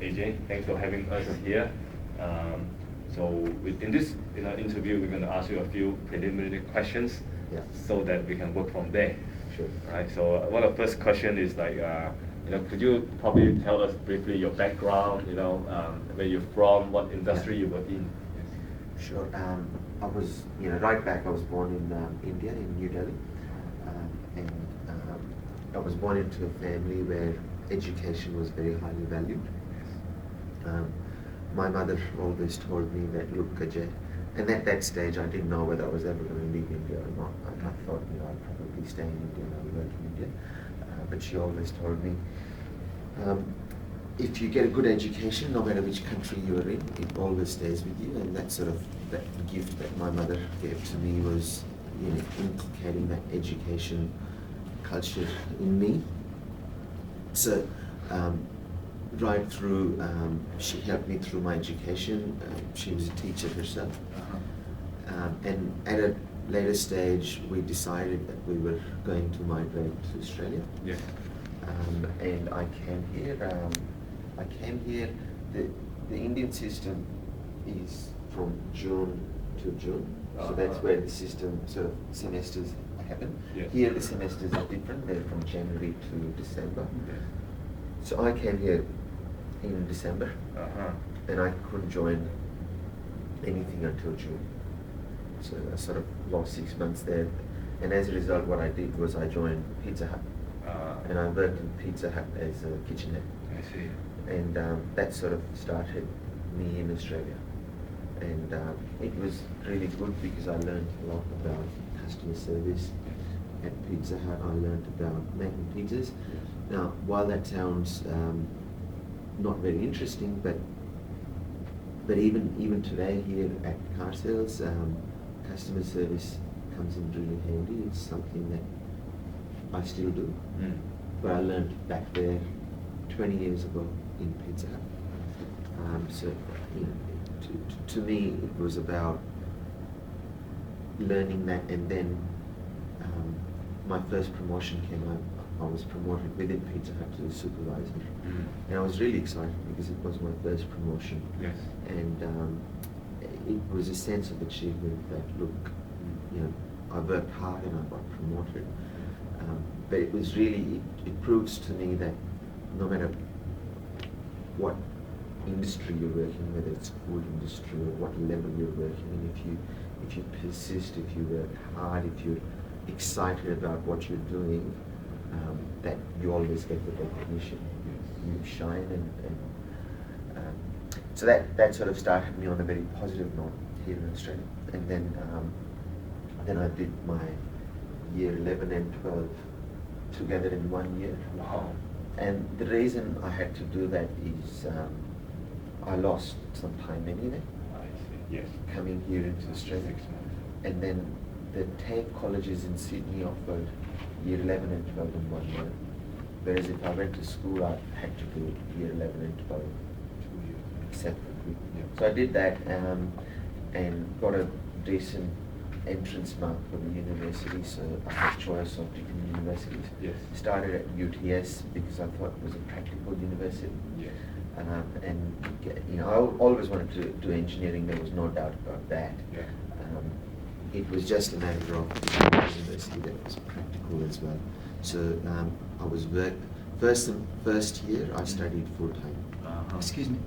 Ajay. Thanks for having us here. So in this interview, we're going to ask you a few preliminary questions, Yeah. so that we can work from there. Sure. Right. So one of the first question is like, could you probably tell us briefly your background? Where you're from, what industry you work in? Sure. I was, right back. I was born in India, in New Delhi, and I was born into a family where education was very highly valued. My mother always told me that, look, Ajay, and at that stage I didn't know whether I was ever going to leave India or not. I thought, I'd probably stay in India and I'll work in India. But she always told me, if you get a good education, no matter which country you're in, it always stays with you. And that sort of that gift that my mother gave to me was, inculcating that education culture in me. So, right through, she helped me through my education. She was a teacher herself. And at a later stage, we decided that we were going to migrate to Australia. Yeah. And I came here. The Indian system is from June to June. So that's where the system sort of semesters happen. Yes. Here the semesters are different. They're from January to December. Yes. So I came here in December, and I couldn't join anything until June. So I sort of lost 6 months there. And as a result, what I did was I joined Pizza Hut. And I worked in Pizza Hut as a kitchen head. I see. And that sort of started me in Australia. And it was really good because I learned a lot about customer service at Pizza Hut. I learned about making pizzas. Now, while that sounds not very interesting, but even today here at car sales, customer service comes in really handy. It's something that I still do, but I learned back there 20 years ago in Pizza Hut. So, to me, it was about learning that, and then my first promotion came up. I was promoted within Pizza Hut to supervisor, and I was really excited because it was my first promotion. Yes. And it was a sense of achievement that, look, I worked hard and I got promoted. But it was really, it proves to me that no matter what industry you're working, whether it's food industry or what level you're working in, if you persist, if you work hard, if you're excited about what you're doing, that you always get the recognition. You shine, and so that sort of started me on a very positive note here in Australia. And then I did my year 11 and 12 together in 1 year. Wow. And the reason I had to do that is I lost some time anyway. I see. Yes. Coming here into Australia. 6 months. And then the TAFE colleges in Sydney offered year 11 and 12 in 1 year. Whereas if I went to school, I had to do year 11 and 12 2 years. separately. Yeah. So I did that and got a decent entrance mark for the university, so I had choice of different universities. Yes. Started at UTS because I thought it was a practical university. Yes. And I always wanted to do engineering. There was no doubt about that. Yeah. It was just a matter of the university that was practical as well. So I was first year I studied full time. Excuse me.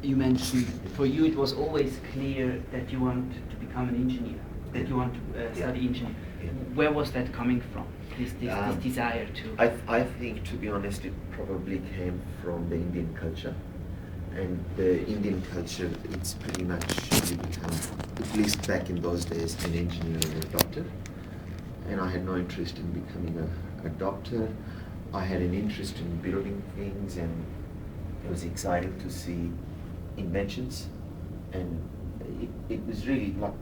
You mentioned for you it was always clear that you want to become an engineer, that you want to study engineering. Yeah. Where was that coming from? This desire to. I think, to be honest, it probably came from the Indian culture. And the Indian culture, it's pretty much you become, at least back in those days, an engineer or a doctor. And I had no interest in becoming a doctor. I had an interest in building things, and it was exciting to see inventions. And it was really like,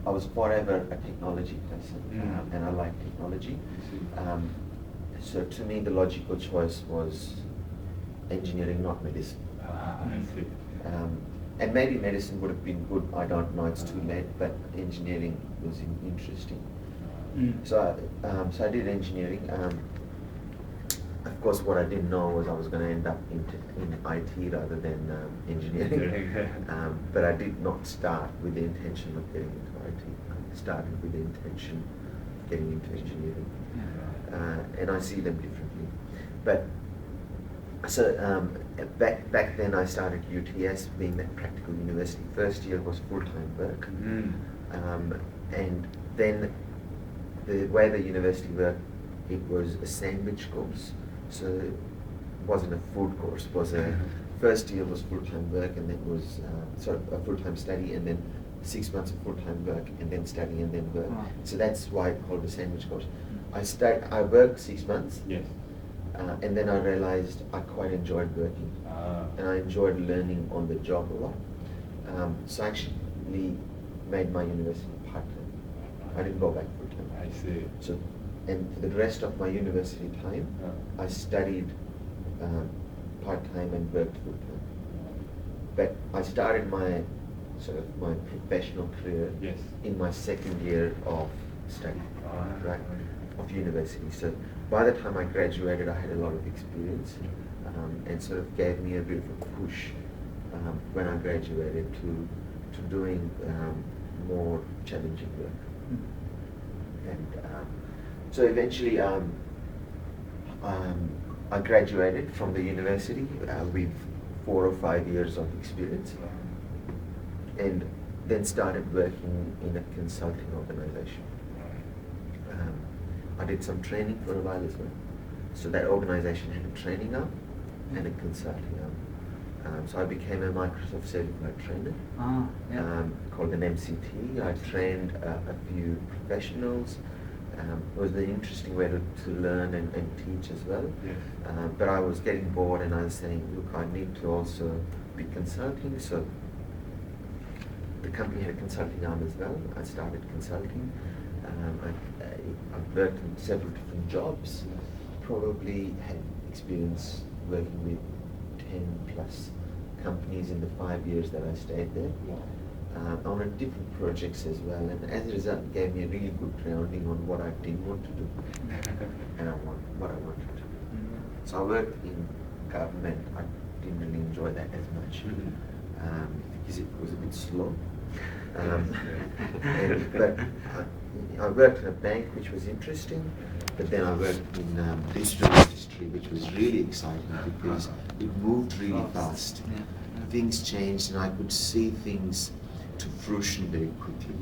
I was forever a technology person, and I like technology. So to me, the logical choice was engineering, not medicine. I see. And maybe medicine would have been good, I don't know, it's too late, but engineering was interesting. So I did engineering. of course, what I didn't know was I was going to end up in IT rather than engineering. But I did not start with the intention of getting into IT. I started with the intention of getting into engineering. And I see them differently. But so back then I started UTS, being that practical university. First year was full-time work. And then the way the university worked, it was a sandwich course. So it wasn't a food course. It was a first year was full-time work, and then was a full-time study, and then 6 months of full-time work, and then study, and then work. So that's why it's called a sandwich course. I worked 6 months. Yes. And then I realized I quite enjoyed working, and I enjoyed learning on the job a lot. So I actually made my university part-time. I didn't go back full-time. I see. So, and for the rest of my university time, I studied part-time and worked full-time. But I started my my professional career in my second year of study, right, of university. So by the time I graduated, I had a lot of experience, and sort of gave me a bit of a push when I graduated to doing more challenging work. And so eventually I graduated from the university with 4 or 5 years of experience, and then started working in a consulting organization. I did some training for a while as well. So that organization had a training arm and a consulting arm. So I became a Microsoft certified trainer called an MCT. I trained a few professionals. It was an interesting way to learn and teach as well. But I was getting bored, and I was saying, look, I need to also be consulting. So the company had a consulting arm as well. I started consulting. I've worked in several different jobs. Probably had experience working with 10 plus companies in the 5 years that I stayed there. On different projects as well, and as a result, it gave me a really good grounding on what I didn't want to do and what I wanted to do. So I worked in government. I didn't really enjoy that as much because it was a bit slow. But I worked in a bank, which was interesting, but then I worked in digital industry, which was really exciting because it moved really fast. Things changed, and I could see things to fruition very quickly.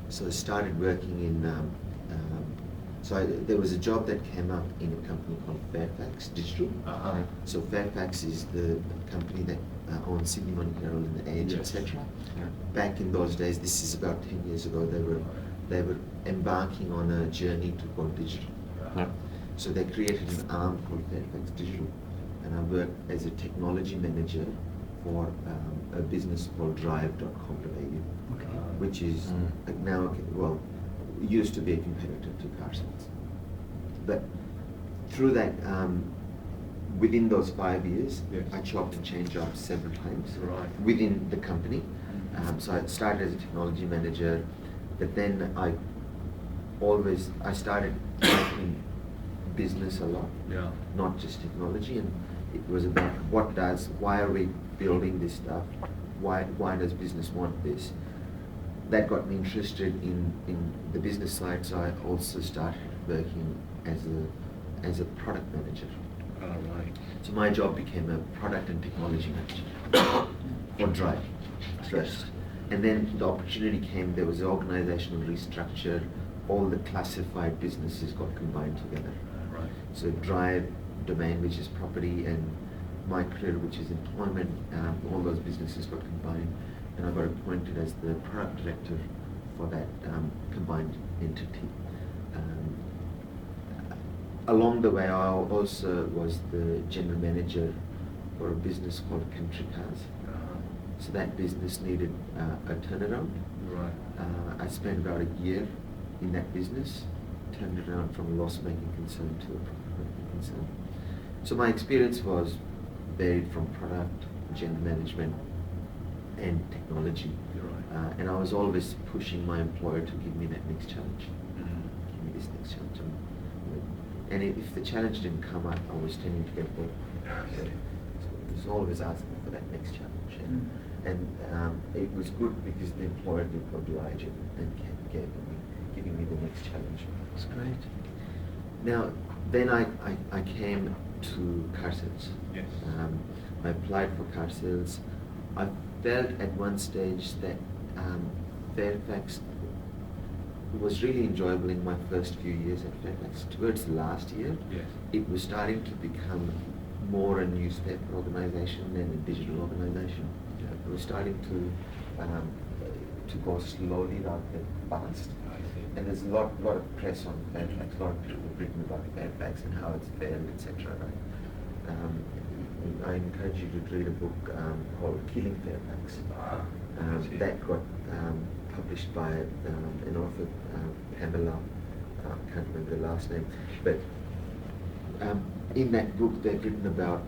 So I started working in, there was a job that came up in a company called Fairfax Digital. So Fairfax is the company that owns Sydney Morning Herald and The Age, etc. Back in those days, this is about 10 years ago, they were embarking on a journey to go digital. So they created an arm called Fairfax Digital, and I worked as a technology manager for a business called drive.com.au, which is now, well, used to be a competitor to Carsales. But through that, within those 5 years, I chopped and changed jobs several times within the company. So I started as a technology manager, but then I started liking business a lot, not just technology, and it was about why are we building this stuff? Why does business want this? That got me interested in the business side, so I also started working as a product manager. So my job became a product and technology manager for Drive first. And then the opportunity came, there was an organizational restructure, all the classified businesses got combined together. So Drive, domain, which is property, and my career, which is employment, all those businesses got combined, and I got appointed as the product director for that combined entity. Along the way, I also was the general manager for a business called Country Cars. So that business needed a turnaround. I spent about a year in that business, turned it around from a loss-making concern to a profit-making concern. So my experience was varied from product, general management, and technology. And I was always pushing my employer to give me that next challenge. Give me this next challenge. and if the challenge didn't come up, I was tending to get bored. So it was always asking for that next challenge. And it was good because the employer did oblige it and kept giving me the next challenge. That's great. Now, then I came to car sales. Yes. I applied for car sales. I felt at one stage that Fairfax was really enjoyable in my first few years at Fairfax. Towards the last year, Yes. it was starting to become more a newspaper organization than a digital organization. Yeah. It was starting to go slowly rather than fast. I see. And there's a lot of press on Fairfax, a lot of people have written about Fairfax and how it's fair, etc. Right? I encourage you to read a book called Killing Fairfax. I see. That got published by an author, Pamela, I can't remember the last name, but in that book they've written about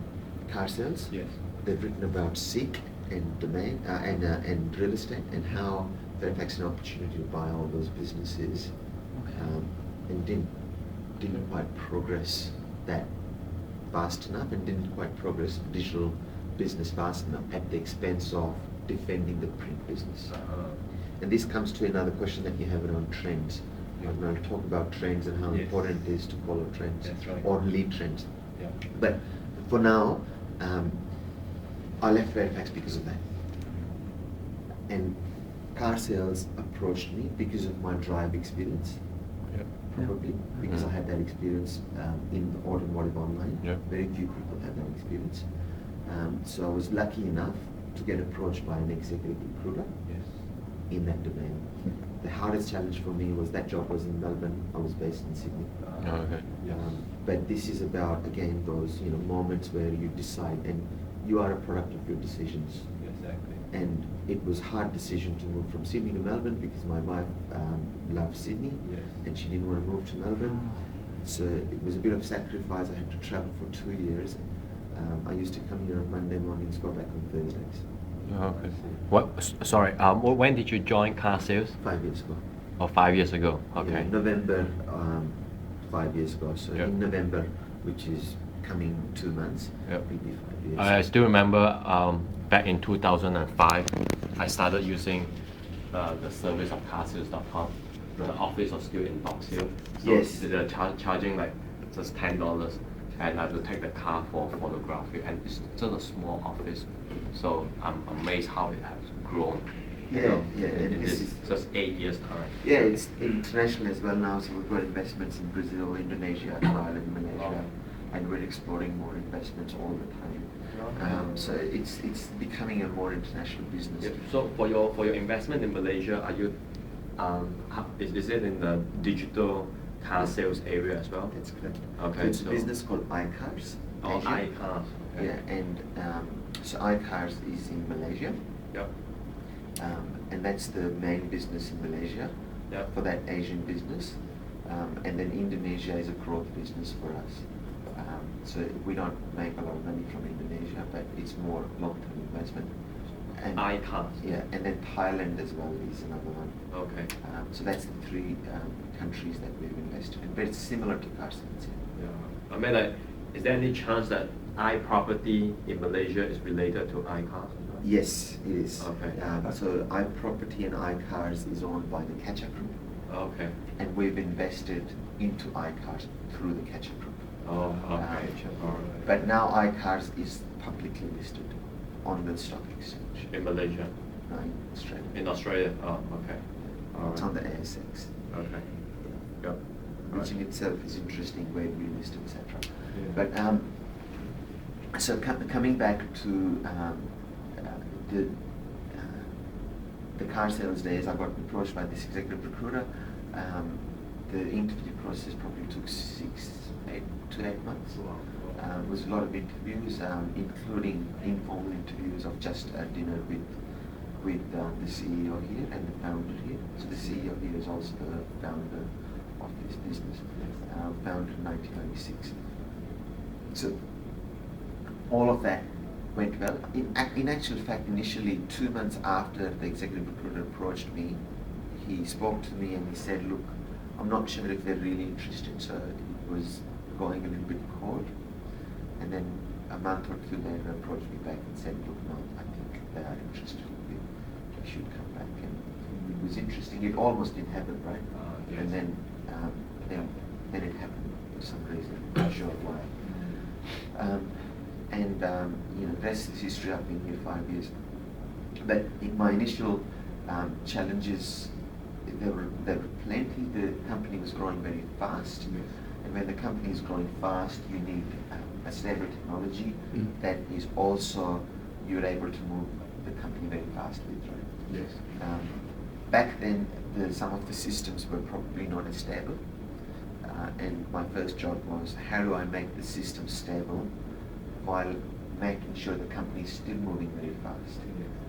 car sales. Yes. They've written about Seek and domain and real estate and how Fairfax had an opportunity to buy all those businesses, and didn't quite progress that fast enough, and didn't quite progress digital business fast enough at the expense of defending the print business. And this comes to another question that you have around trends. Yeah. I'm going to talk about trends and how Yes. important it is to follow trends. That's right. Or lead trends. Yeah. But for now, I left Fairfax because of that. And car sales approached me because of my drive experience, Yeah. probably because I had that experience in automotive online. Yeah. Very few people have that experience. So I was lucky enough to get approached by an executive recruiter Yes. in that domain. The hardest challenge for me was that job was in Melbourne. I was based in Sydney. Oh, okay. Yes. But this is about, again, those moments where you decide, and you are a product of your decisions. Exactly. And it was a hard decision to move from Sydney to Melbourne because my wife loved Sydney, Yes. and she didn't want to move to Melbourne. So it was a bit of sacrifice. I had to travel for 2 years. I used to come here on Monday mornings, go back on Thursdays. Oh, okay. Sorry. When did you join car sales? 5 years ago. Oh, 5 years ago. Okay. Yeah, November, 5 years ago. So Yeah. in November, which is coming 2 months, Yeah. it'll be 5 years. I still remember back in 2005, I started using the service of carsales.com. The office was still in Box Hill. So Yes. they're charging like just $10, and I have to take the car for photography, and it's just a small office. So I'm amazed how it has grown. Yeah, yeah, In and this is just 8 years time. Yeah, it's international as well now. So we've got investments in Brazil, Indonesia, Thailand, Malaysia, and we're exploring more investments all the time. So it's becoming a more international business. Yeah. So for your investment in Malaysia, are you is it in the digital car sales area as well? That's correct. Okay, So it's so- a business called iCars. Oh, Asia. iCars. Okay. Yeah, and so iCars is in Malaysia, Yep. and that's the main business in Malaysia Yep. for that Asian business. And then Indonesia is a growth business for us. So we don't make a lot of money from Indonesia, but it's more long-term investment. And iCars. yeah, and then Thailand as well is another one. Okay. So that's the 3 countries that we've invested in, but it's similar to car sales. Yeah. Yeah. I mean, like, is there any chance that iProperty in Malaysia is related to iCars? Yes, it is. Okay. So iProperty and iCars is owned by the Catcher Group, Okay. and we've invested into iCars through the Catcher Group. Oh, okay. All right. But now iCars is publicly listed on the stock exchange In Malaysia, in Australia. in Australia. Oh, okay. All It's right. on the ASX. Okay. Yep. Which in itself is interesting, where we list, etc. Yeah. But so coming back to the car sales days, I got approached by this executive recruiter. The interview process probably took 6 to 8 months. It was a lot of interviews, including informal interviews of just a dinner with the CEO here and the founder here. So the CEO here is also the founder of this business, founded in 1996. So all of that went well. In actual fact, initially 2 months after the executive recruiter approached me, he spoke to me and he said, "Look, I'm not sure if they're really interested." So it was going a little bit cold. And then a month or two later approached me back and said, look, no, I think they are interested. We should come back. And it was interesting. It almost didn't happen, right? Yes. And then it happened for some reason. I'm not sure why. The rest is history. I've been here 5 years. But in my initial challenges, there were plenty. The company was growing very fast. Yes. And when the company is growing fast, you need a stable technology that is also, you're able to move the company very fast with, right? Yes. Back then, some of the systems were probably not as stable. And my first job was, how do I make the system stable while making sure the company is still moving very fast?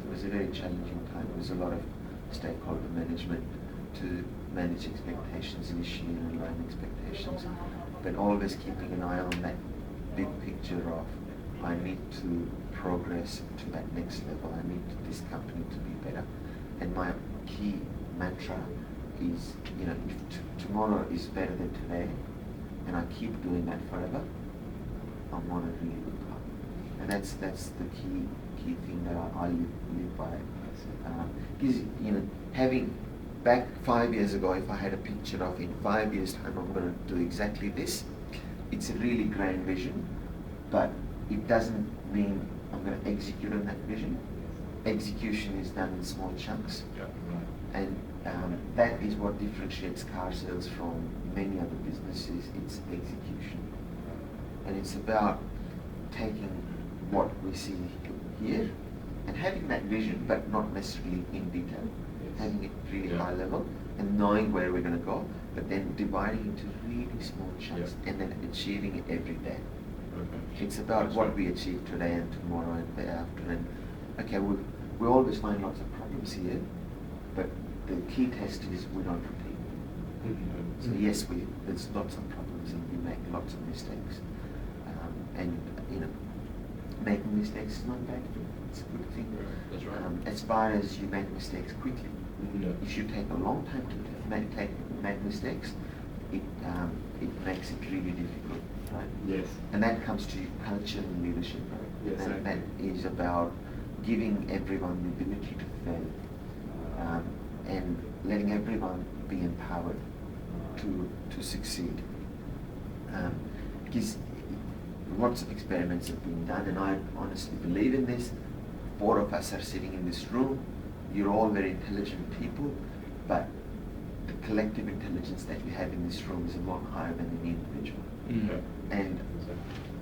It was a very challenging time. There was a lot of stakeholder management to manage expectations initially and align expectations, but always keeping an eye on that big picture of, I need to progress to that next level. I need this company to be better. And my key mantra is, if tomorrow is better than today, and I keep doing that forever, I'm on a really good path. And that's the key thing that I live by. Because having back 5 years ago, if I had a picture of in 5 years' time I'm going to do exactly this, it's a really grand vision, but it doesn't mean I'm going to execute on that vision. Execution is done in small chunks. Yeah, right. And that is what differentiates car sales from many other businesses. It's execution. And it's about taking what we see here and having that vision, but not necessarily in detail. Yes. Having it really Yeah. high level and knowing where we're going to go, but then dividing into really small chunks and then achieving it every day. Okay. It's about That's what right. we achieve today and tomorrow and the day after. And okay, we always find lots of problems here, but the key test is we don't repeat. Mhm. So yes, there's lots of problems and we make lots of mistakes. Making mistakes is not a bad thing. It's a good thing. That's right. As far as you make mistakes quickly. Yeah. If you take a long time to make mistakes, it makes it really difficult, right? Yes. And that comes to culture and leadership, right? Yes, And that is about giving everyone the ability to fail, and letting everyone be empowered to succeed. Because lots of experiments have been done, and I honestly believe in this. 4 of us are sitting in this room. You're all very intelligent people, but the collective intelligence that we have in this room is a lot higher than any individual. Yeah. And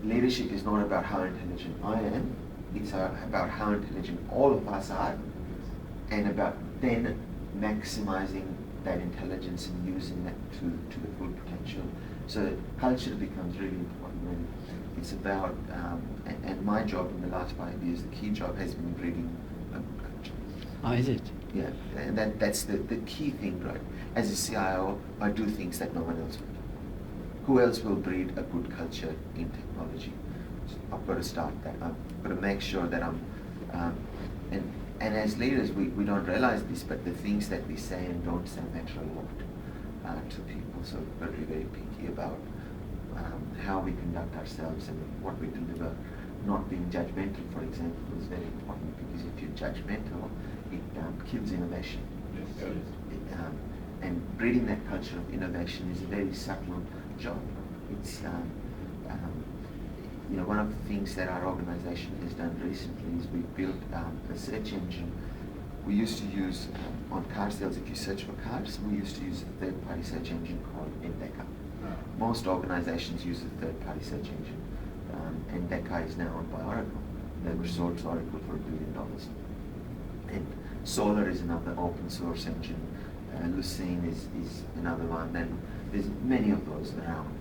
leadership is not about how intelligent I am, it's about how intelligent all of us are, and about then maximizing that intelligence and using that to the full potential. So culture becomes really important. And it's about, and my job in the last 5 years, the key job has been breeding a culture. Oh, is it? Yeah, and that's the key thing, right? As a CIO, I do things that no one else will do. Who else will breed a good culture in technology? So I've got to start that. I've got to make sure that and as leaders, we don't realize this, but the things that we say and don't say matter a lot to people. So we've got to be very picky about how we conduct ourselves and what we deliver. Not being judgmental, for example, is very important, because if you're judgmental, it kills innovation. Yes. And breeding that culture of innovation is a very subtle job. It's one of the things that our organization has done recently is we built a search engine. We used to use on car sales, if you search for cars, we used to use a third-party search engine called Endeca. Most organizations use a third-party search engine. Endeca is now owned by Oracle. They were sold to Oracle for $1 billion. And Solar is another open source engine. Lucene is another one. And there's many of those around.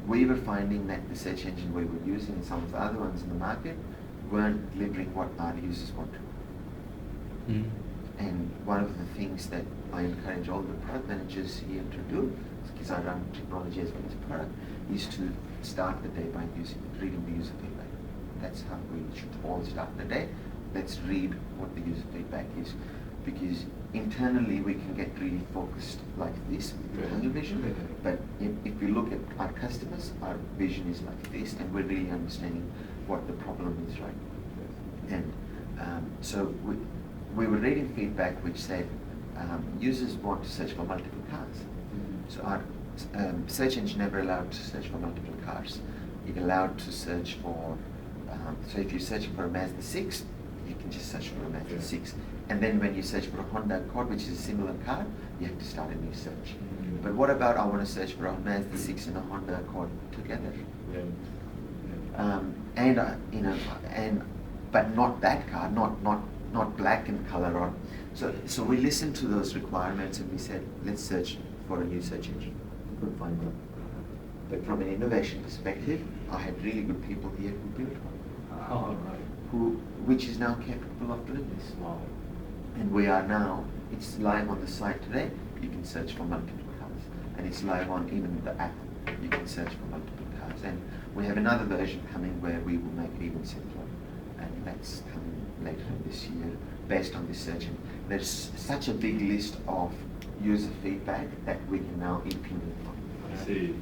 We were finding that the search engine we were using and some of the other ones in the market weren't delivering what our users wanted. And one of the things that I encourage all the product managers here to do, because I run technology as well as product, is to start the day by reading the user feedback. That's how we should all start the day. Let's read what the user feedback is. Because internally we can get really focused like this with the tunnel vision, but if we look at our customers, our vision is like this, and we're really understanding what the problem is, right? And so we were reading feedback which said users want to search for multiple cars. So our search engine never allowed to search for multiple cars. It allowed to search for, so if you're searching for a Mazda 6, you can just search for a Mazda 6. And then when you search for a Honda Accord, which is a similar car, you have to start a new search. But what about I want to search for a Mazda 6 and a Honda Accord together? But not that car, not black in color. Or so we listened to those requirements and we said, let's search for a new search engine. We couldn't find one. But from an innovation perspective, I had really good people here who built one, which is now capable of doing this. Wow. And we are now, it's live on the site today. You can search for multiple cars, and it's live on even the app. You can search for multiple cars, and we have another version coming where we will make it even simpler, and that's coming later this year based on this search. And there's such a big list of user feedback that we can now implement on. I see.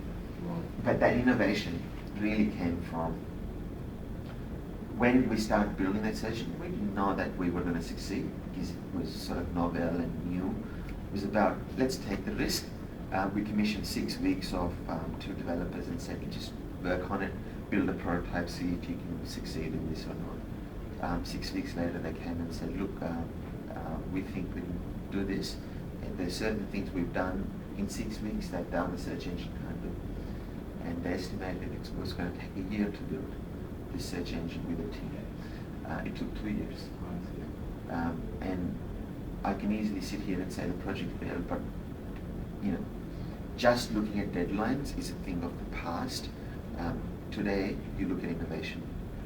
Wow. But that innovation really came from when we started building that search engine. We didn't know that we were going to succeed because it was sort of novel and new. It was about, let's take the risk. We commissioned 6 weeks of 2 developers and said, just work on it, build a prototype, see if you can succeed in this or not. 6 weeks later, they came and said, look, we think we can do this. And there's certain things we've done in 6 weeks that the other search engine can't do. And they estimated it was going to take a year to build this search engine with a team. It took 2 years. And I can easily sit here and say the project failed, but just looking at deadlines is a thing of the past. Today, you look at innovation,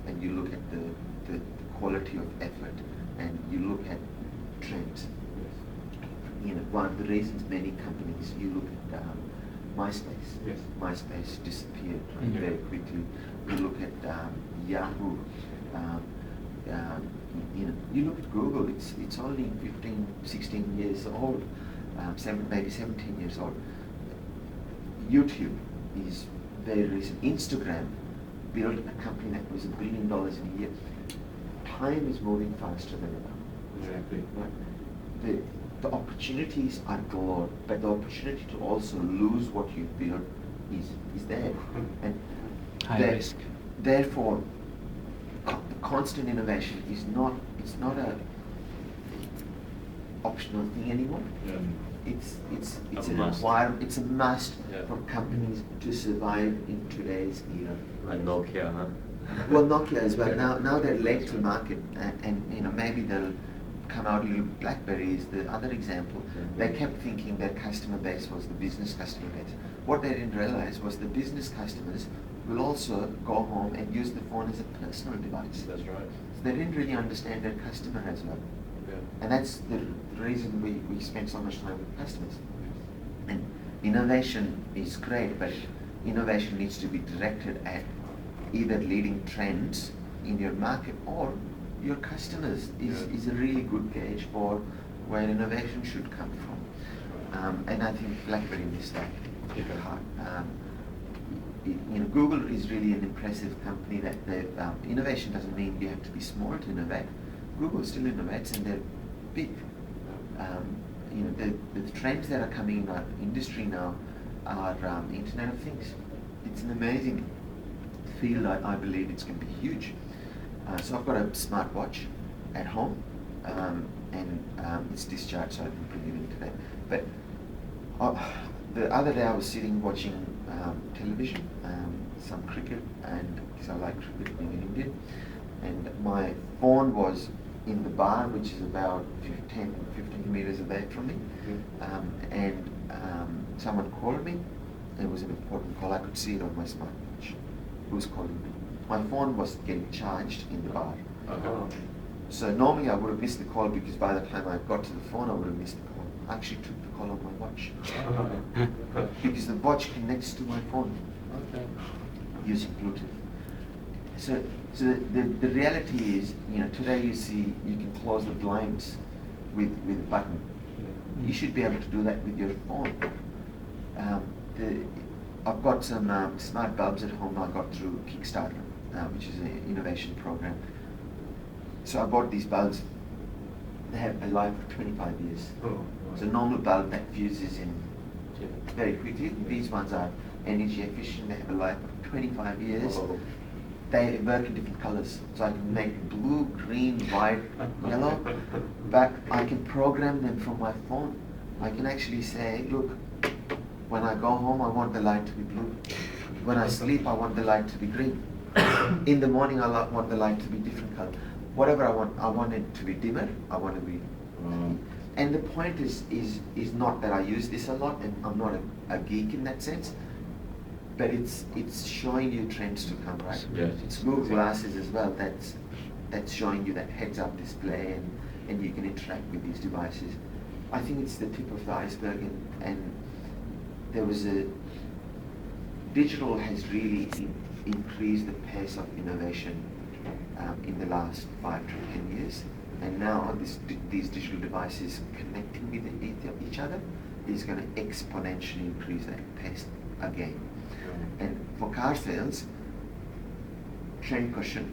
and you look at the quality of effort, and you look at trends. One of the reasons many companies, you look at MySpace. Yes. MySpace disappeared very quickly. You look at Yahoo. You look at Google. It's only 15, 16 years old, maybe 17 years old. YouTube is very recent. Instagram built a company that was $1 billion in a year. Time is moving faster than ever. Exactly. Right? The opportunities are galore, but the opportunity to also lose what you've built is there. And High risk. Therefore, constant innovation is not a optional thing anymore. Yeah. It's A an must. requirement. It's a must Yeah. for companies to survive in today's era. Like Nokia, huh? Well, Nokia as well. Now they're late to market, and maybe they'll come out. BlackBerry is the other example. They kept thinking their customer base was the business customer base. What they didn't realize was the business customers will also go home and use the phone as a personal device. That's right. So they didn't really understand their customer as well. Yeah. And that's the reason we spend so much time with customers. And innovation is great, but innovation needs to be directed at either leading trends in your market or your customers is a really good gauge for where innovation should come from. And I think BlackBerry missed that part. Google is really an impressive company that innovation doesn't mean you have to be small to innovate. Google still innovates and they're big. The trends that are coming in our industry now are Internet of Things. It's an amazing field. I believe it's going to be huge. So I've got a smartwatch at home, and it's discharged, so I didn't bring it in today. But the other day I was sitting watching television, some cricket, and because I like cricket being in India, and my phone was in the bar, which is about 15 meters away from me, and someone called me. It was an important call. I could see it on my smartwatch. Who was calling me? My phone was getting charged in the bar. Uh-huh. So normally I would have missed the call because by the time I got to the phone I would have missed the call. I actually took the call on my watch. Because the watch connects to my phone using Bluetooth. So the reality is, today you see you can close the blinds with a button. You should be able to do that with your phone. I've got some smart bulbs at home I got through Kickstarter, which is an innovation program. So I bought these bulbs. They have a life of 25 years. Oh, It's a normal bulb that fuses in very quickly. These ones are energy efficient. They have a life of 25 years. Oh. They work in different colors. So I can make blue, green, white, yellow. But I can program them from my phone. I can actually say, look, when I go home, I want the light to be blue. When I sleep, I want the light to be green. In the morning, I want the light to be different color. Whatever I want it to be dimmer. I want to be. And the point is not that I use this a lot, and I'm not a geek in that sense. But it's showing you trends to come, right? Yes. It's Google Glasses as well. That's showing you that heads-up display, and you can interact with these devices. I think it's the tip of the iceberg, and there was digital has really increased the pace of innovation in the last 5 to 10 years, and now these digital devices connecting with each other is going to exponentially increase that pace again. And for car sales, trend cushion.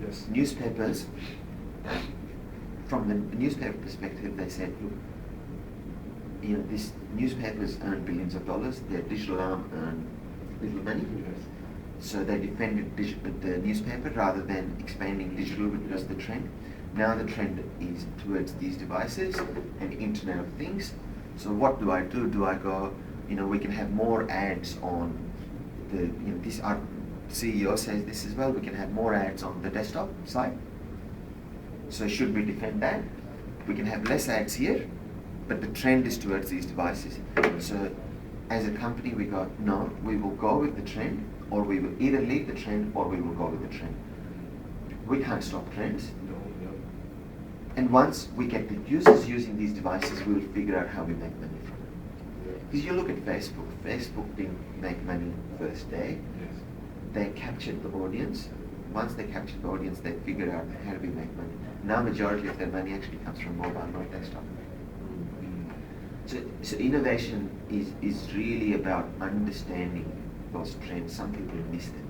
Yes. Newspapers, from the newspaper perspective, they said, look, these newspapers earn billions of dollars, their digital arm earn little money. Yes. So they defended the newspaper rather than expanding digital, which was the trend. Now the trend is towards these devices and Internet of Things. So what do? Do I go, we can have more ads on this, our CEO says this as well, we can have more ads on the desktop side. So should we defend that? We can have less ads here, but the trend is towards these devices. So as a company, we go, no, we will go with the trend, or we will either lead the trend or we will go with the trend. We can't stop trends. No. And once we get the users using these devices, we will figure out how we make money from it. Because you look at Facebook. Facebook didn't make money first day. Yes. They captured the audience. Once they captured the audience, they figured out how do we make money. Now majority of their money actually comes from mobile, not desktop. So innovation is really about understanding those trends. Some people miss them.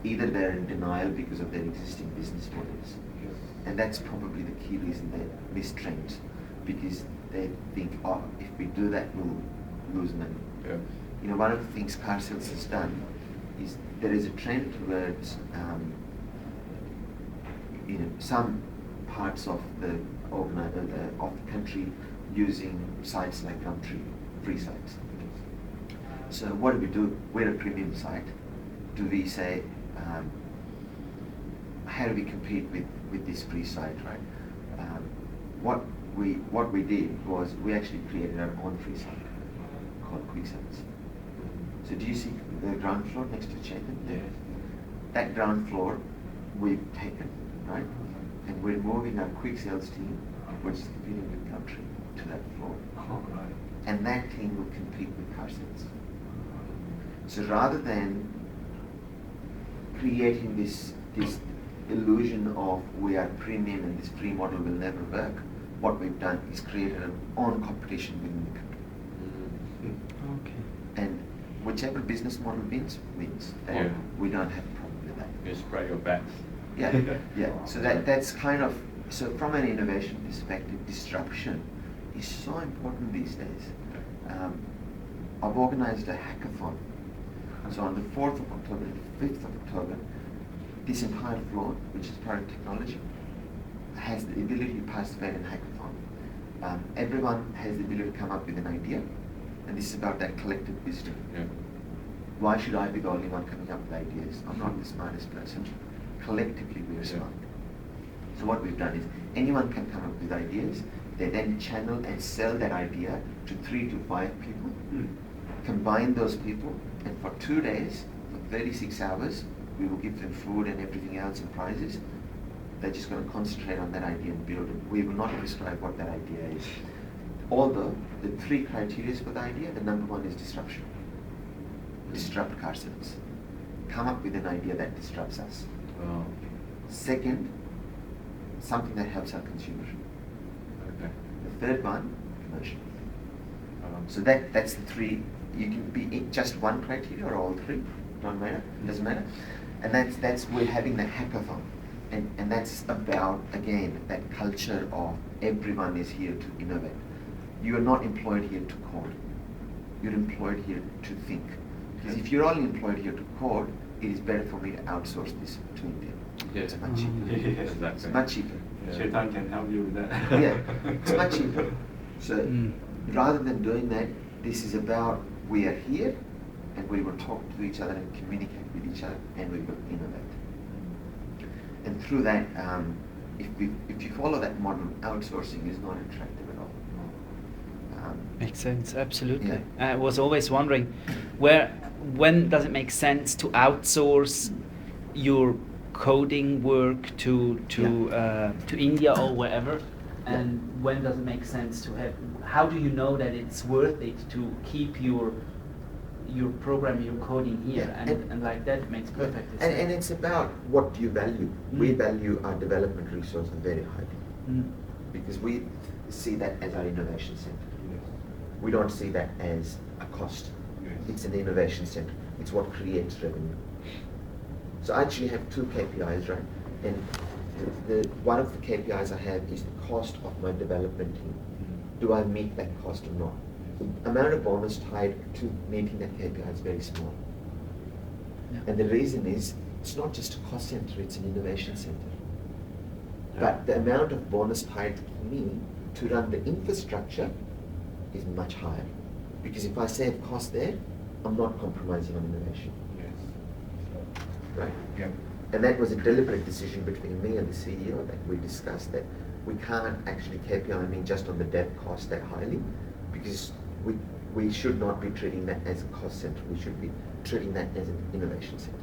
Either they're in denial because of their existing business models. Yes. And that's probably the key reason they miss trends, because they think, oh, if we do that, we'll lose money. Yeah. One of the things car sales has done is there is a trend towards some parts of the country using sites like Gumtree, free sites. So what do? We're a premium site. Do we say, how do we compete with this free site, right? What we did was we actually created our own free site called Quick Sales. So do you see the ground floor next to Chetan? Yes. That ground floor we've taken, right? And we're moving our quick sales team, which is competing with Gumtree, to that floor. Oh, right. And that team will compete with car sales. So rather than creating this illusion of we are premium and this free model will never work, what we've done is created an own competition within the company. Okay. And whichever business model wins. Yeah. We don't have a problem with that. You spread your bets. Yeah, yeah. So that's kind of, so from an innovation perspective, disruption is so important these days. I've organized a hackathon. So on the 4th of October, the 5th of October, this entire floor, which is product technology, has the ability to participate in hackathon. Everyone has the ability to come up with an idea, and this is about that collective wisdom. Yeah. Why should I be the only one coming up with ideas? I'm not the smartest person. Collectively, we're smart. So what we've done is anyone can come up with ideas. They then channel and sell that idea to 3 to 5 people. Combine those people, and for 2 days, for 36 hours, we will give them food and everything else and prizes. They're just going to concentrate on that idea and build it. We will not prescribe what that idea is. Although the 3 criteria for the idea, the number 1 is disruption. Disrupt car sales. Come up with an idea that disrupts us. Oh. Second, something that helps our consumer. Okay. The third one, commercial. So that's the 3 you can be in just one criteria or all three, don't matter, doesn't matter. And that's we're having the hackathon. And that's about, again, that culture of everyone is here to innovate. You are not employed here to code. You're employed here to think. Because if you're all employed here to code, it is better for me to outsource this to India. Yeah. It's much cheaper. Yes, It's much cheaper. Shaitan can help you with that. Yeah, it's much cheaper. So rather than doing that, this is about we are here and we will talk to each other and communicate with each other and we will innovate. And through that, if you follow that model, outsourcing is not attractive at all. Makes sense, absolutely. Yeah. I was always wondering, when does it make sense to outsource your coding work to India or wherever, and when does it make sense to have? How do you know that it's worth it to keep your program, your coding here, and like that makes perfect sense. And it's about what do you value. We value our development resource very highly because we see that as our innovation center. We don't see that as a cost. It's an innovation center. It's what creates revenue. So I actually have two KPIs, right? And one of the KPIs I have is the cost of my development team. Do I meet that cost or not? The amount of bonus tied to meeting that KPI is very small. Yeah. And the reason is, it's not just a cost center, it's an innovation center. But the amount of bonus tied to me to run the infrastructure is much higher. Because if I save cost there, I'm not compromising on innovation. Yes. Right? Yeah. And that was a deliberate decision between me and the CEO that we discussed, that we can't actually KPI me just on the dev cost that highly, because we should not be treating that as a cost center. We should be treating that as an innovation center.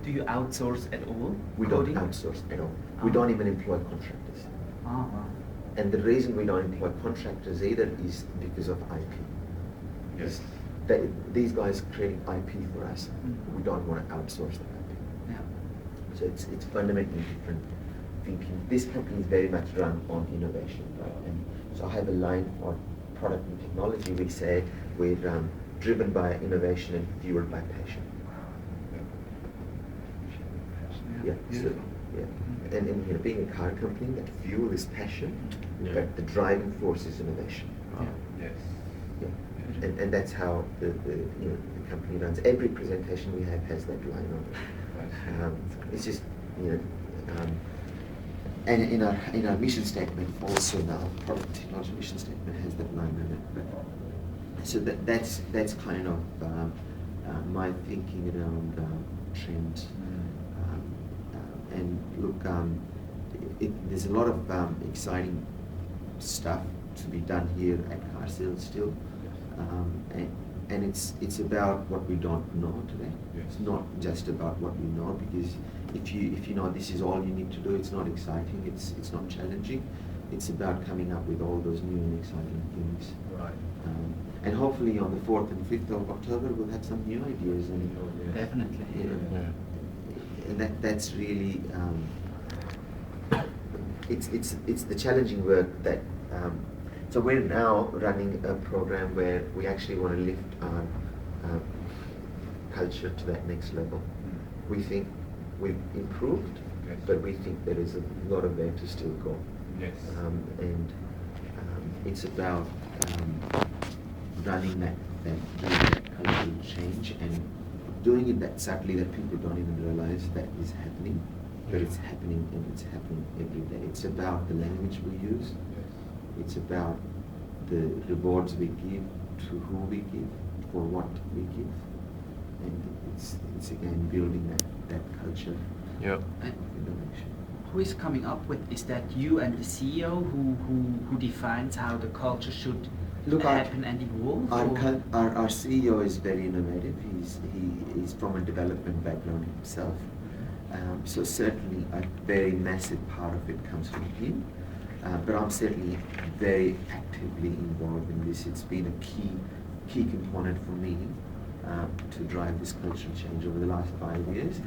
Do you outsource at all? We coding? don't outsource at all. We don't even employ contractors. Wow. And the reason we don't employ contractors either is because of IP. Yes. These guys creating IP for us. We don't want to outsource that IP. Yeah. So it's fundamentally different thinking. This company is very much run on innovation, right? And so I have a line on product and technology. We say we're driven by innovation and fueled by passion. Yeah. So, yeah. And you know, being a car company, that fuel is passion, but the driving force is innovation. Yes. Yeah. And that's how the company runs. Every presentation we have has that line on it. It's just and in our mission statement also now, product technology mission statement has that line in it. But so that's kind of my thinking around trends. And look, there's a lot of exciting stuff to be done here at Car Sales still, and it's about what we don't know today. Yes. It's not just about what we know, because if you know this is all you need to do, it's not exciting. It's not challenging. It's about coming up with all those new and exciting things. Right. And hopefully on the 4th and 5th of October we'll have some new ideas and Definitely. you know, and that's really it's the challenging work that so we're now running a program where we actually want to lift our culture to that next level. We think we've improved, Yes. but we think there is a lot of way to still go. Yes. And it's about running that cultural change and doing it that subtly that people don't even realize that is happening, but it's happening, and it's happening every day. It's about the language we use. It's about the rewards we give, to who we give, for what we give, and it's again building that culture Yeah. of innovation. Who is coming up with? Is that you and the CEO who defines how the culture should happen and evolve? Our CEO is very innovative. He's from a development background himself. So certainly a very massive part of it comes from him. But I'm certainly very actively involved in this. It's been a key component for me to drive this cultural change over the last 5 years.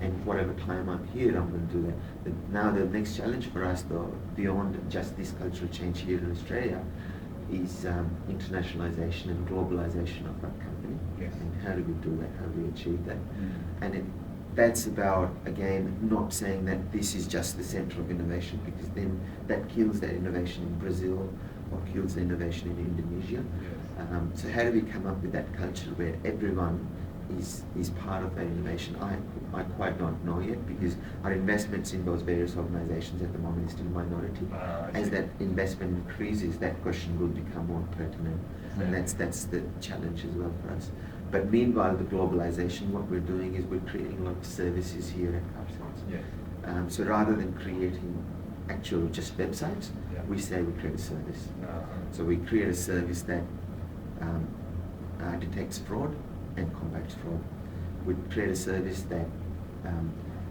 And whatever time I'm here, I'm going to do that. Now the next challenge for us, though, beyond just this cultural change here in Australia, is internationalization and globalization of our company. Yes. And how do we do that? How do we achieve that? Mm. And that's about, again, not saying that this is just the center of innovation, because then that kills that innovation in Brazil or kills the innovation in Indonesia. Yes. So how do we come up with that culture where everyone is part of that innovation? I quite don't know yet, because our investments in those various organizations at the moment is still minority. I As see. that investment increases, that question will become more pertinent, and Yeah. that's the challenge as well for us. But meanwhile, the globalization, what we're doing is we're creating a lot of services here at ourselves. Yes. So rather than creating actual just websites, Yeah. we say we create a service. Uh-huh. So we create a service that detects fraud and combats fraud. We create a service that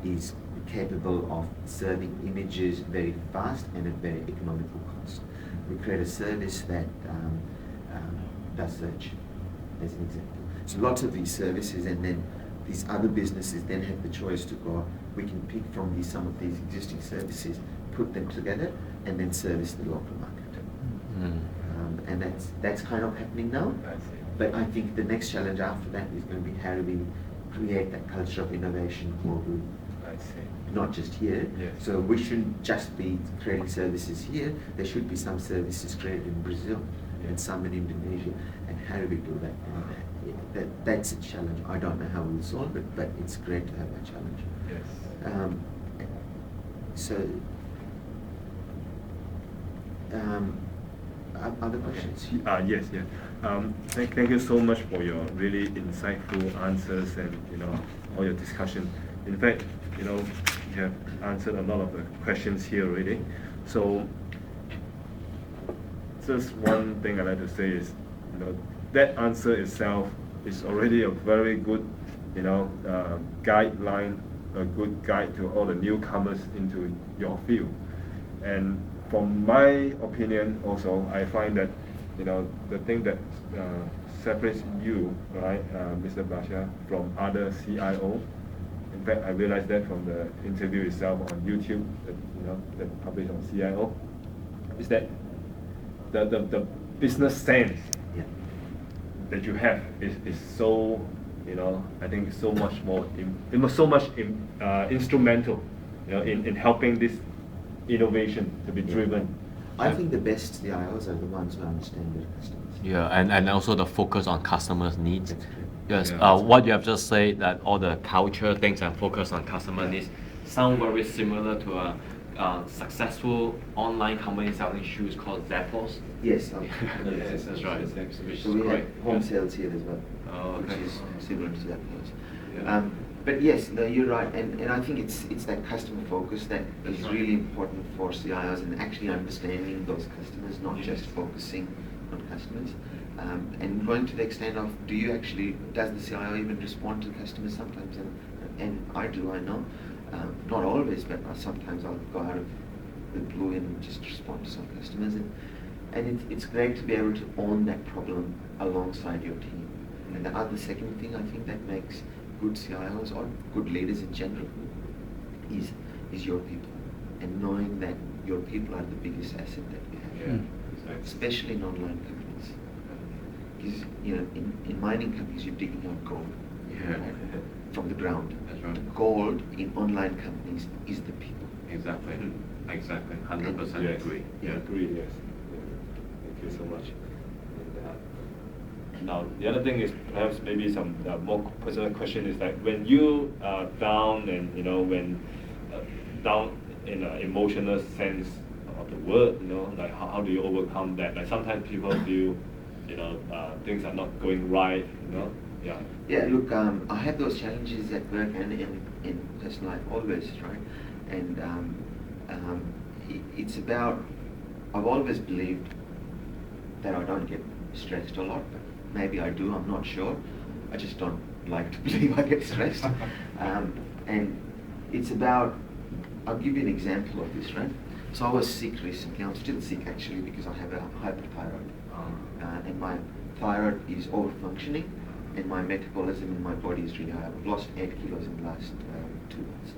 is capable of serving images very fast and at very economical cost. We create a service that does search, as an example. So lots of these services, and then these other businesses then have the choice to go, we can pick from some of these existing services, put them together, and then service the local market. And that's kind of happening now. I see. But I think the next challenge after that is going to be how do we create that culture of innovation globally, I see. not just here. Yes. So we shouldn't just be creating services here. There should be some services created in Brazil and some in Indonesia. And how do we do that? And that's a challenge. I don't know how we'll solve it, but it's great to have that challenge. Yes. Other questions? Yes, yeah. Thank you so much for your really insightful answers and all your discussion. In fact, you have answered a lot of the questions here already. So, just one thing I'd like to say is, that answer itself is already a very good, guideline, a good guide to all the newcomers into your field. And from my opinion also, I find that, the thing that separates you, right, Mr. Bhatia, from other CIO, in fact, I realized that from the interview itself on YouTube, that published on CIO, is that the business sense Yeah. that you have is so, I think so much more, instrumental, in helping this innovation to be driven. I think the best CIOs are the ones who understand their customers. Yeah, and also the focus on customers' needs. That's correct. Yes, Yeah. what you have just said, that all the culture things and focus on customer Yeah. needs sound very similar to a successful online company selling shoes called Zappos. Yes. Yes, that's right. Which So is we great. have home sales here as well, Oh, which okay. is similar to that place. Yeah. But yes, no, you're right, and I think it's that customer focus that That's is right. really important for CIOs, and actually understanding those customers, not just focusing on customers. And going to the extent of, does the CIO even respond to customers sometimes? And I do, I know. Not always, but sometimes I'll go out of the blue and just respond to some customers. And it's great to be able to own that problem alongside your team. And the second thing I think that makes good CIOs or good leaders in general is your people. And knowing that your people are the biggest asset that we have. Yeah. Especially in online companies. Because, in mining companies, you're digging out gold. Yeah. Right? From the ground. That's right. The gold in online companies is the people. Exactly. Exactly. 100% Yes. agree. Yeah, agree. Yes. Yeah. Thank you so much. And, now the other thing is perhaps maybe some more personal question is like when you are down and when down in an emotional sense of the word, like how do you overcome that? Like sometimes people feel things are not going right, yeah. Yeah, look, I have those challenges at work and in personal life always, right? And it's about, I've always believed that I don't get stressed a lot, but maybe I do, I'm not sure. I just don't like to believe I get stressed. And it's about, I'll give you an example of this, right? So I was sick recently, I'm still sick actually because I have a hyperthyroid. And my thyroid is over-functioning and my metabolism in my body is really high. I've lost 8 kilos in the last 2 months.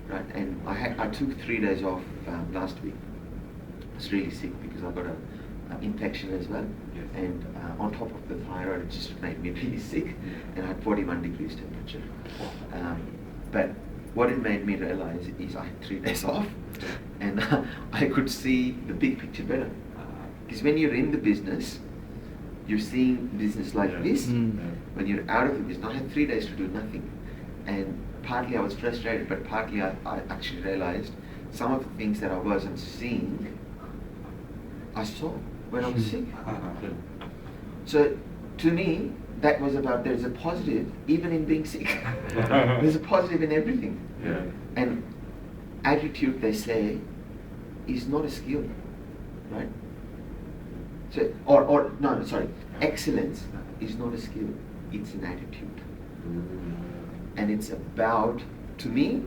Right, and I took 3 days off last week. I was really sick because I got a infection as well. Yes. And on top of the thyroid, it just made me really sick, and I had 41 degrees temperature. But what it made me realize is I had 3 days off, and I could see the big picture better. Because when you're in the business, you're seeing business like Yeah. this. Mm. When you're out of the business, I had 3 days to do nothing. And partly I was frustrated, but partly I actually realized some of the things that I wasn't seeing, I saw when I was sick. So to me, that was about there's a positive even in being sick. There's a positive in everything. Yeah. And attitude, they say, is not a skill, right? So, no, sorry, excellence is not a skill, it's an attitude. And it's about, to me,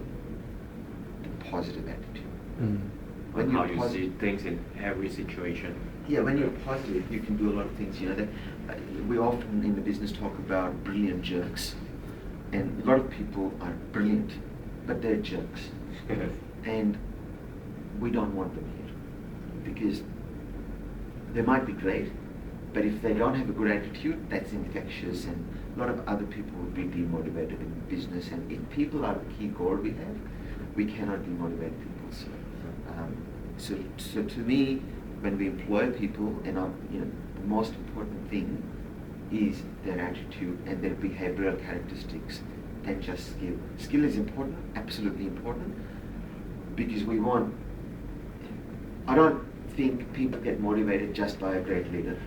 the positive attitude. Mm. When How you're you see positive, things in every situation. yeah, when you're positive, you can do a lot of things. You know, that we often in the business talk about brilliant jerks, and a lot of people are brilliant, but they're jerks, and we don't want them here because they might be great, but if they don't have a good attitude, that's infectious, and a lot of other people would be demotivated in business. And if people are the key goal we have, we cannot demotivate people. So to me, when we employ people, and the most important thing is their attitude and their behavioral characteristics than just skill. Skill is important, absolutely important, because I don't think people get motivated just by a great leader,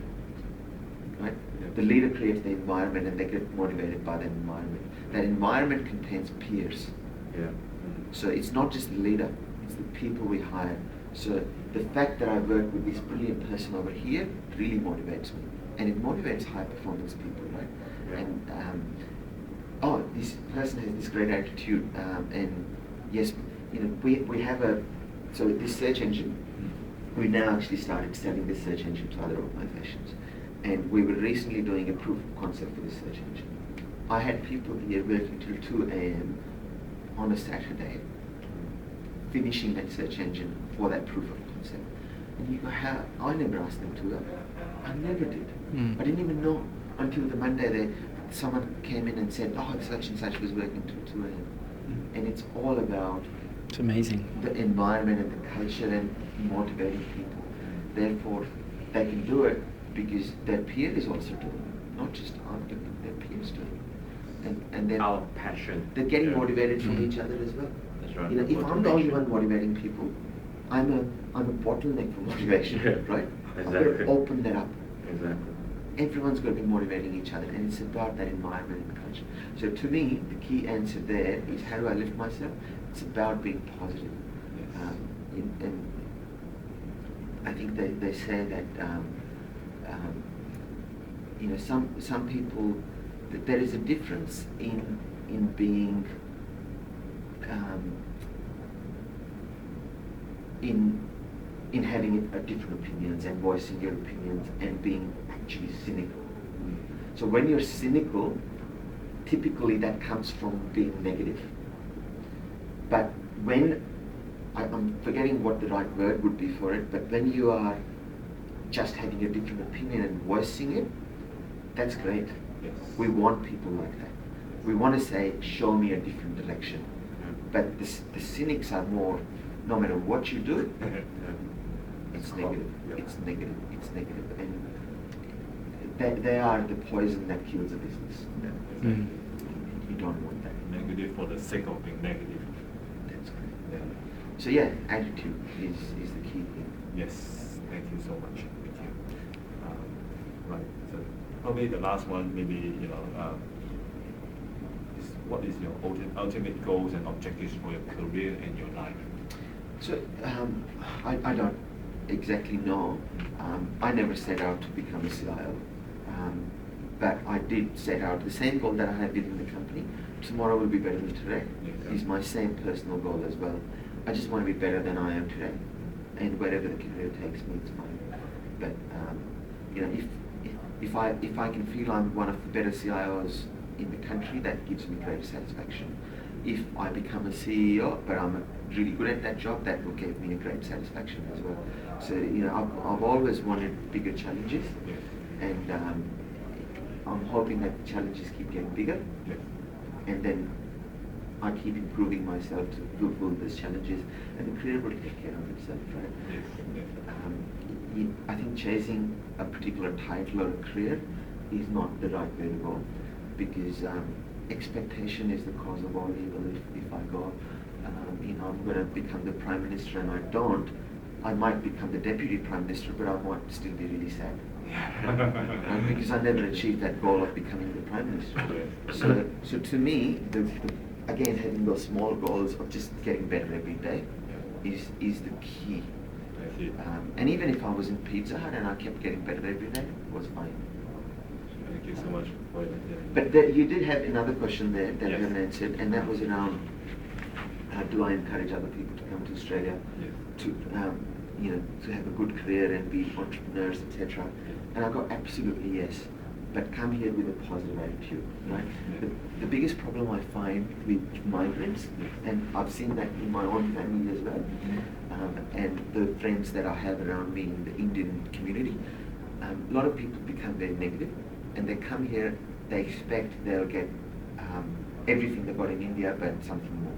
right? Yeah. The leader creates the environment and they get motivated by that environment. That environment contains peers. Yeah. So it's not just the leader, it's the people we hire. So the fact that I work with this brilliant person over here really motivates me. And it motivates high performance people, right? Yeah. And this person has this great attitude, and yes, we have so this search engine, we now actually started selling this search engine to other organizations. And we were recently doing a proof of concept for this search engine. I had people here working till 2 a.m. on a Saturday, finishing that search engine for that proof of concept. And you go, how? I never asked them to work. I never did. Mm. I didn't even know until the Monday someone came in and said, oh, such and such was working till 2 a.m. And it's all about It's amazing. the environment and the culture and motivating people. Therefore, they can do it because their peer is also doing it. Not just I'm doing it, their peers doing it. And then Our passion. they're getting Yeah. motivated from Mm. each other as well. That's right. If I'm the only Motivation. one motivating people, I'm a bottleneck for motivation, Yeah. right? I've got to Exactly. open that up. Exactly. Everyone's got to be motivating each other, and it's about that environment and culture. So to me, the key answer there is how do I lift myself? It's about being positive. Yes. And I think they say that some people, that there is a difference in being in having different opinions and voicing your opinions and being actually cynical. So when you're cynical, typically that comes from being negative. But when, I'm forgetting what the right word would be for it, but when you are just having a different opinion and voicing it, that's great. Yes. We want people like that. We want to say, show me a different direction. But the cynics are more, no matter what you do, it's negative, Yeah. it's negative, it's negative. And they are the poison that kills a business. Yeah, Mm. exactly. You don't want that. Negative for the sake of being negative. That's correct. Yeah. So yeah, attitude is the key thing. Yes, thank you so much. Thank you. Right. So probably the last one, maybe is what is your ultimate goals and objectives for your career and your life? So I don't exactly know. I never set out to become a CIO, but I did set out the same goal that I had within the company. Tomorrow will be better than today. Yeah. Is my same personal goal as well. I just want to be better than I am today, and wherever the career takes me, it's fine. But if I can feel I'm one of the better CIOs in the country, that gives me great satisfaction. if I become a CEO, but I'm really good at that job, that will give me a great satisfaction as well. So, I've always wanted bigger challenges, and I'm hoping that the challenges keep getting bigger, and then I keep improving myself to fulfill those challenges, and the career will take care of itself, right? I think chasing a particular title or a career is not the right way to go, because expectation is the cause of all evil. If I go, I'm going to become the Prime Minister and I don't, I might become the Deputy Prime Minister, but I might still be really sad. Because I never achieved that goal of becoming the Prime Minister. So to me, again, having those small goals of just getting better every day is the key. And even if I was in Pizza Hut and I kept getting better every day, it was fine. Thank you so much for it. But you did have another question there that you haven't answered, and that was around do I encourage other people to come to Australia to to have a good career and be entrepreneurs, etc. And I go, absolutely yes, but come here with a positive attitude, right? The biggest problem I find with migrants, and I've seen that in my own family as well, and the friends that I have around me in the Indian community, a lot of people become very negative, and they come here, they expect they'll get everything they got in India, but something more.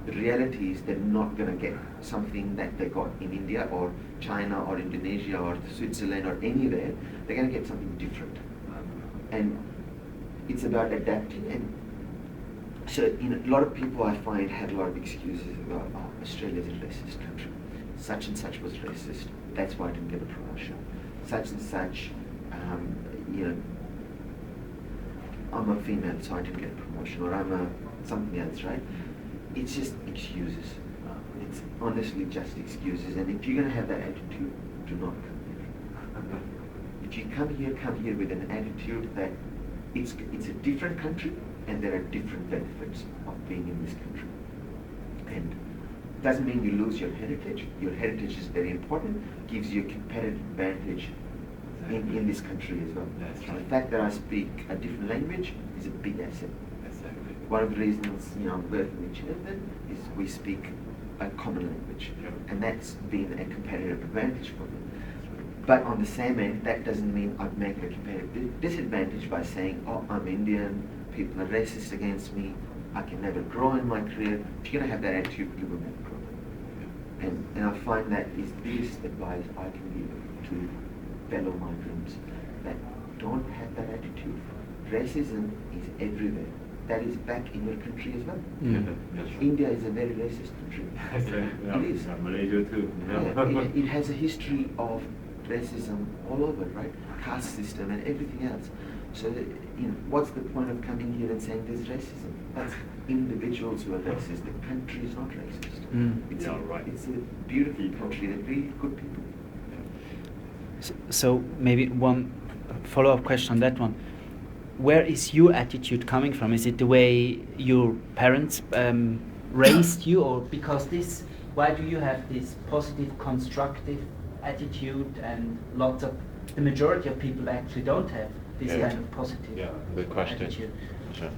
The reality is they're not going to get something that they got in India or China or Indonesia or Switzerland or anywhere. They're going to get something different. And it's about adapting. And so a lot of people I find have a lot of excuses about, Australia's a racist country. Such and such was racist. That's why I didn't get a promotion. Such and such, I'm a female, so I didn't get a promotion, or I'm something else, right? It's just excuses. It's honestly just excuses. And if you're going to have that attitude, do not come here. If you come here with an attitude that it's a different country and there are different benefits of being in this country. And it doesn't mean you lose your heritage. Your heritage is very important, gives you a competitive advantage in this country as well. So the fact that I speak a different language is a big asset. One of the reasons I'm working with Chintan is we speak a common language, and that's been a competitive advantage for me. But on the same end, that doesn't mean I'd make it a competitive disadvantage by saying, I'm Indian, people are racist against me, I can never grow in my career. If you're going to have that attitude, you will never grow. And I find that is the biggest advice I can give to fellow migrants, that don't have that attitude. Racism is everywhere. That is back in your country as well. India is a very racist country. It is. Malaysia too. It has a history of racism all over, right? Caste system and everything else. So, what's the point of coming here and saying there's racism? That's individuals who are racist. The country is not racist. It's a beautiful country. They're really good people. So maybe one follow-up question on that one. Where is your attitude coming from? Is it the way your parents raised you, or because this? Why do you have this positive, constructive attitude, and the majority of people actually don't have this kind of positive good question. attitude? Sure.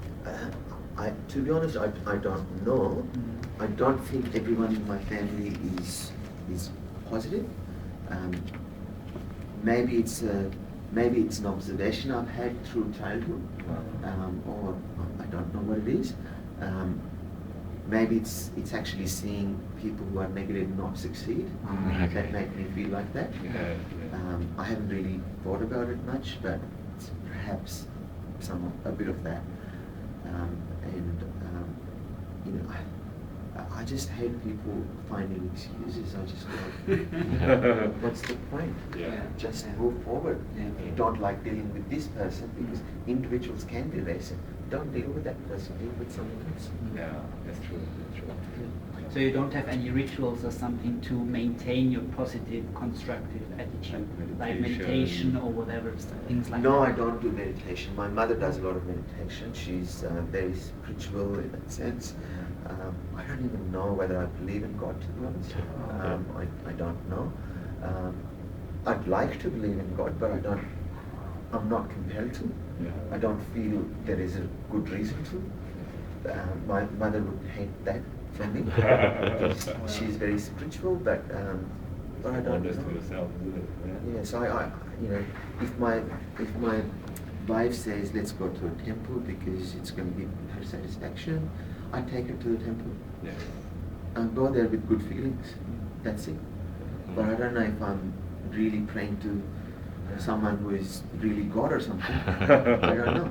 To be honest, I don't know. I don't think everyone in my family is positive. Maybe it's an observation I've had through childhood, or I don't know what it is. Maybe it's actually seeing people who are negative not succeed that make me feel like that. I haven't really thought about it much, but it's perhaps a bit of that. I just hate people finding excuses. I just go, what's the point? Just move forward. If you don't like dealing with this person, because individuals can be racist, don't deal with that person, deal with someone else. Yeah, that's true. So you don't have any rituals or something to maintain your positive, constructive attitude, like meditation or whatever, things like that? No, I don't do meditation. My mother does a lot of meditation. She's very spiritual in that sense. I don't even know whether I believe in God, to be honest. I don't know. I'd like to believe in God, but I'm not compelled to. I don't feel there is a good reason to. my mother would hate that from me. She's very spiritual, but I don't Honest know. to yourself, isn't it? Yeah. Yeah, so I you know, if my wife says let's go to a temple because it's going to give her satisfaction, I take her to the temple. Yeah. And go there with good feelings. That's it. But I don't know if I'm really praying to someone who is really God or something. I don't know.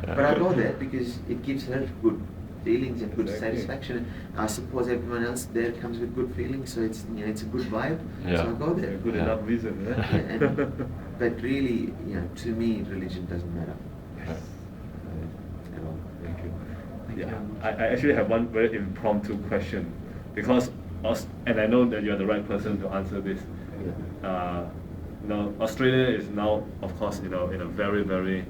But I go there because it gives her good feelings and good Exactly. satisfaction. I suppose everyone else there comes with good feelings, so it's it's a good vibe. Yeah. So I go It's a there. good Yeah. enough reason, Yeah, and, but really, to me, religion doesn't matter Yes. at all. Thank you. Thank you Yeah, very much. I actually have one very impromptu question because and I know that you are the right person to answer this. Yeah. Australia is now, of course, in a very, very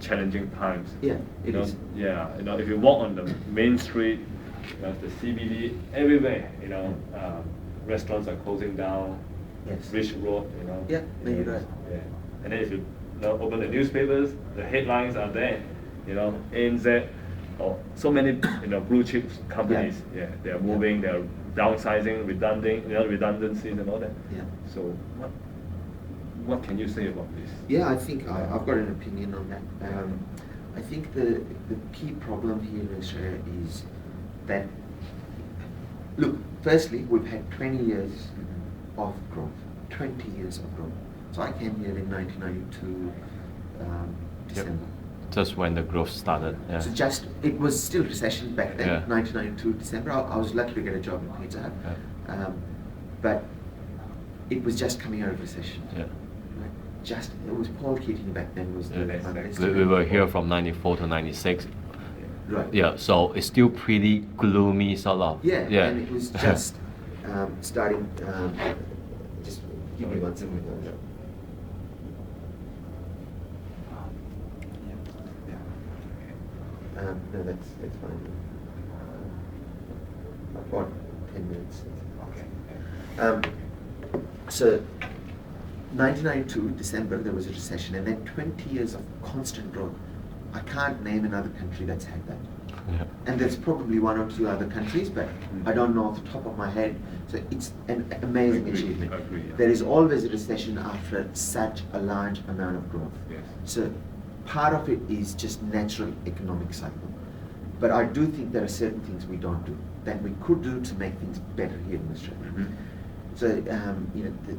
challenging times. Yeah, it You know, is. Yeah, if you walk on the main street, the CBD, everywhere, restaurants are closing down. Yes. Rich Road, Yeah, no, you're right. Yeah, and then if you open the newspapers, the headlines are there. ANZ, or so many blue chip companies. Yeah. Yeah, they are moving, they are downsizing, redundancies and all that. Yeah. So what can you say about this? Yeah, I think I've got an opinion on that. I think the key problem here in Australia is that, look, firstly, we've had 20 years of growth. 20 years of growth. So I came here in 1992, December. Just when the growth started. Yeah. So it was still recession back then, Yeah. 1992 December. I was lucky to get a job in Pizza Hut. Yeah. But it was just coming out of recession. Yeah. Right? It was Paul Keating back then was the Yeah. Prime We- Minister. We were here from 94 to 96. Right. Yeah, so it's still pretty gloomy sort of. Yeah, Yeah. and it was just starting. Just give me one second. No, that's fine. I've got 10 minutes. Okay. So, 1992 December there was a recession, and then 20 years of constant growth. I can't name another country that's had that. Yeah. And there's probably one or two other countries, but I don't know off the top of my head. So it's an amazing Agree, achievement. agree, yeah. There is always a recession after such a large amount of growth. Yes. So part of it is just natural economic cycle. But I do think there are certain things we don't do that we could do to make things better here in Australia. Mhm. So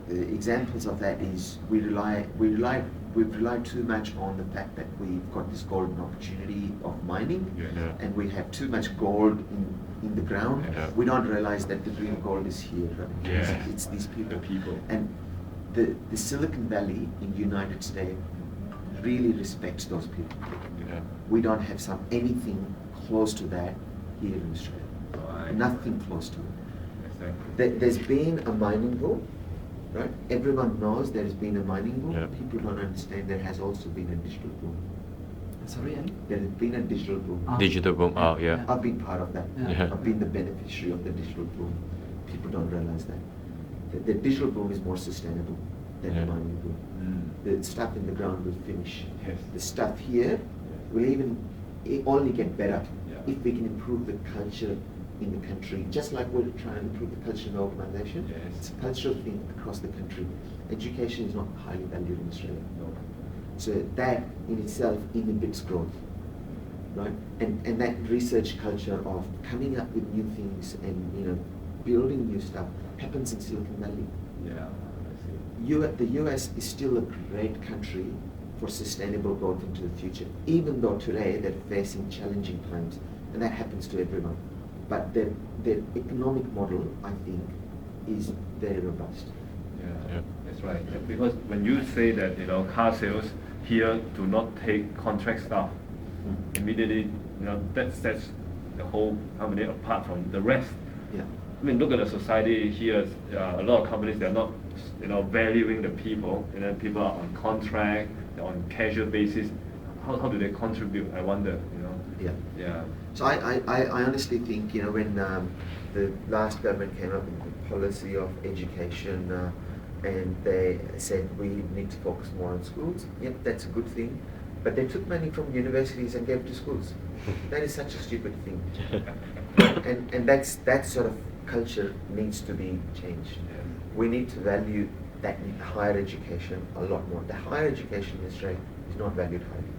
the examples of that is we've relied too much on the fact that we've got this golden opportunity of mining, Yes. Yeah. and we have too much gold in the ground. Yeah. We don't realize that the real gold is here. Right? Yes. It's these people. The people. And the Silicon Valley in the United States really respects those people. Yeah. We don't have anything close to that here in Australia. Right. Nothing close to it. Exactly. There's been a mining boom, right? Everyone knows there's been a mining boom. Yeah. People don't understand there has also been a digital boom. Sorry, Andy? There has been a digital boom. Digital boom. Oh, yeah. I've been part of that. Yeah. I've been the beneficiary of the digital boom. People don't realize that. The digital boom is more sustainable than Yeah. the mining boom. The stuff in the ground will finish. Yes. The stuff here will only get better Yeah. if we can improve the culture in the country, just like we're trying to improve the culture in the organization. Yes. It's a cultural thing across the country. Education is not highly valued in Australia. No. So that in itself inhibits growth, right? And that research culture of coming up with new things and building new stuff happens in Silicon Valley. Yeah. I see. The US is still a great country for sustainable growth into the future, even though today they're facing challenging times, and that happens to everyone. But their economic model, I think, is very robust. Yeah, that's right. Yeah, because when you say that car sales here do not take contract staff, immediately that's the whole company apart from the rest. Yeah. I mean, look at the society here. A lot of companies, they're not valuing the people. People are on contract, they're on casual basis. How do they contribute? I wonder. Yeah. Yeah. So I honestly think when the last government came up with the policy of education and they said we need to focus more on schools. Yep, that's a good thing. But they took money from universities and gave it to schools. That is such a stupid thing. And that sort of culture needs to be changed. We need to value that in higher education a lot more. The higher education in Australia is not valued highly.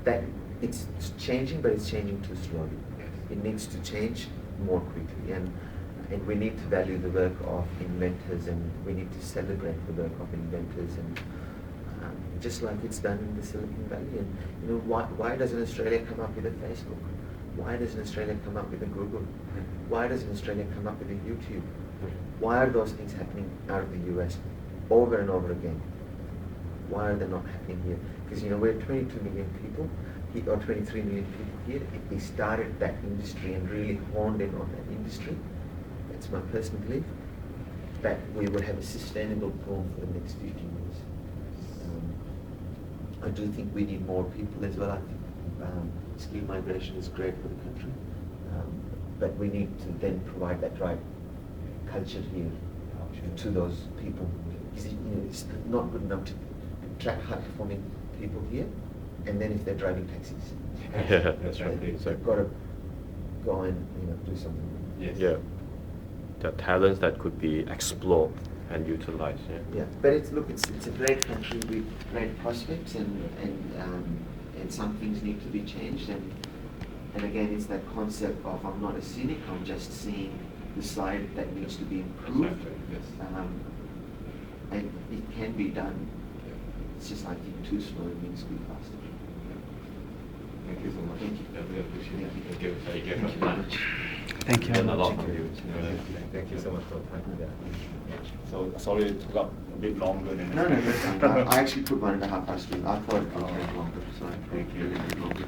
That it's changing, but it's changing too slowly. It needs to change more quickly, and we need to value the work of inventors, and we need to celebrate the work of inventors, and just like it's done in the Silicon Valley. And you know, why doesn't Australia come up with a Facebook? Why doesn't Australia come up with a Google? Why doesn't Australia come up with a YouTube? Why are those things happening out of the US over and over again? Why are they not happening here? Because you know, we're 22 million people, or 23 million people here. If we started that industry and really honed in on that industry, that's my personal belief, that we would have a sustainable boom for the next 15 years. I do think we need more people as well. I think skill migration is great for the country, but we need to then provide that right culture here to those people. Because you know, it's not good enough to attract high-performing people here, and then if they're driving taxis, Yeah, that's right. they've got to go and do something. Yes. Yeah, the talents that could be explored and utilized. Yeah, but it's a great country with great prospects, and some things need to be changed, and again, it's that concept of I'm not a cynic, I'm just seeing the side that needs to be improved. Exactly. Yes. And it can be done. It's just like too slow, it needs to be faster. Thank you so much. Thank you. I really appreciate it. Thank Thank you. Thank you. Thank you very much. Thank you. Learn a lot from you. Thank you so much for the time. So sorry it took up a bit longer than No, that's fine. I actually put 1.5 hours to. I thought it would take longer, so Thank you. longer.